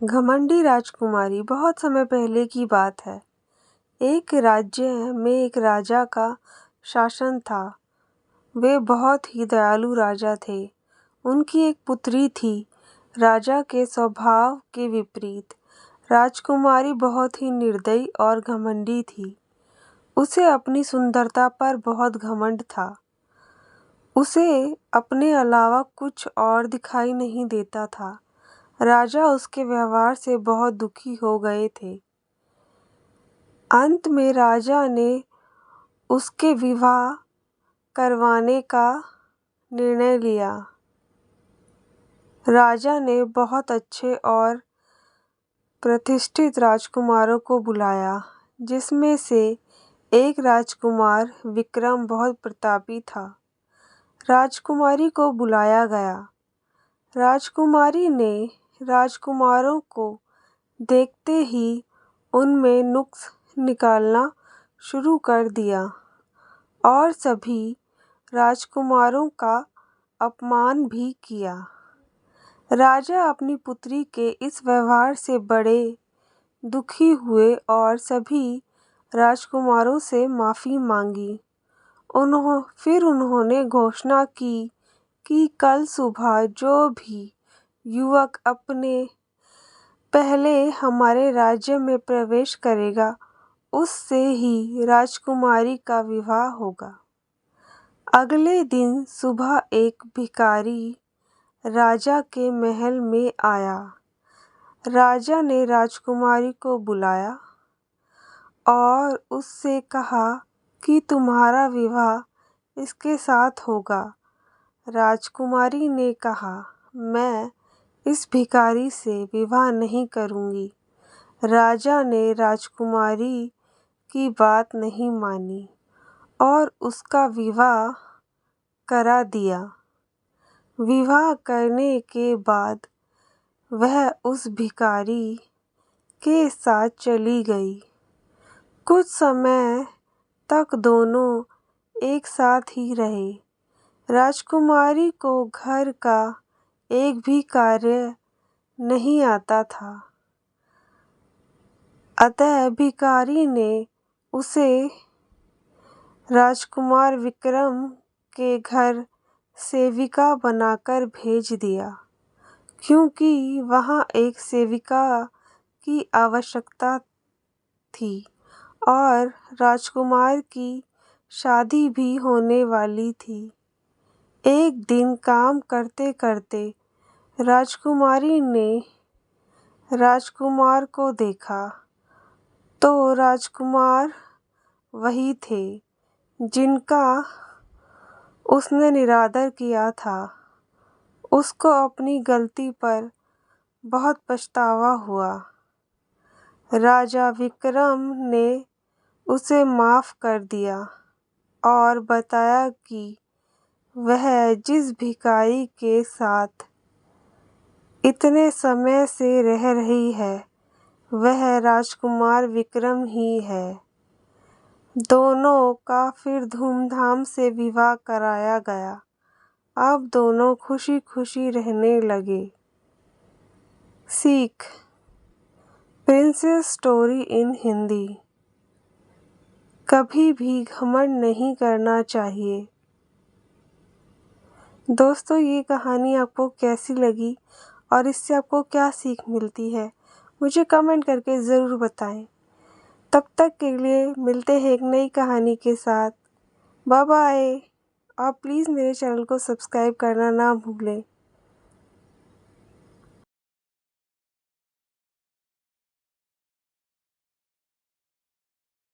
घमंडी राजकुमारी। बहुत समय पहले की बात है। एक राज्य में एक राजा का शासन था। वे बहुत ही दयालु राजा थे। उनकी एक पुत्री थी। राजा के स्वभाव के विपरीत राजकुमारी बहुत ही निर्दयी और घमंडी थी। उसे अपनी सुंदरता पर बहुत घमंड था। उसे अपने अलावा कुछ और दिखाई नहीं देता था। राजा उसके व्यवहार से बहुत दुखी हो गए थे। अंत में राजा ने उसके विवाह करवाने का निर्णय लिया। राजा ने बहुत अच्छे और प्रतिष्ठित राजकुमारों को बुलाया, जिसमें से एक राजकुमार विक्रम बहुत प्रतापी था। राजकुमारी को बुलाया गया। राजकुमारी ने राजकुमारों को देखते ही उनमें नुक्स निकालना शुरू कर दिया और सभी राजकुमारों का अपमान भी किया। राजा अपनी पुत्री के इस व्यवहार से बड़े दुखी हुए और सभी राजकुमारों से माफ़ी मांगी। फिर उन्होंने घोषणा की कि कल सुबह जो भी युवक अपने पहले हमारे राज्य में प्रवेश करेगा, उससे ही राजकुमारी का विवाह होगा। अगले दिन सुबह एक भिखारी राजा के महल में आया। राजा ने राजकुमारी को बुलाया और उससे कहा कि तुम्हारा विवाह इसके साथ होगा। राजकुमारी ने कहा, मैं इस भिखारी से विवाह नहीं करूंगी। राजा ने राजकुमारी की बात नहीं मानी और उसका विवाह करा दिया। विवाह करने के बाद वह उस भिखारी के साथ चली गई। कुछ समय तक दोनों एक साथ ही रहे। राजकुमारी को घर का एक भी कार्य नहीं आता था, अतः भिखारी ने उसे राजकुमार विक्रम के घर सेविका बनाकर भेज दिया, क्योंकि वहाँ एक सेविका की आवश्यकता थी और राजकुमार की शादी भी होने वाली थी। एक दिन काम करते करते राजकुमारी ने राजकुमार को देखा तो राजकुमार वही थे जिनका उसने निरादर किया था। उसको अपनी गलती पर बहुत पछतावा हुआ। राजा विक्रम ने उसे माफ़ कर दिया और बताया कि वह जिस भिखारी के साथ इतने समय से रह रही है, वह राजकुमार विक्रम ही है। दोनों का फिर धूमधाम से विवाह कराया गया। अब दोनों खुशी खुशी रहने लगे। सीख: प्रिंसेस स्टोरी इन हिंदी। कभी भी घमंड नहीं करना चाहिए। दोस्तों, ये कहानी आपको कैसी लगी और इससे आपको क्या सीख मिलती है, मुझे कमेंट करके ज़रूर बताएं। तब तक के लिए मिलते हैं एक नई कहानी के साथ। Bye bye. आप प्लीज़ मेरे चैनल को सब्सक्राइब करना ना भूलें।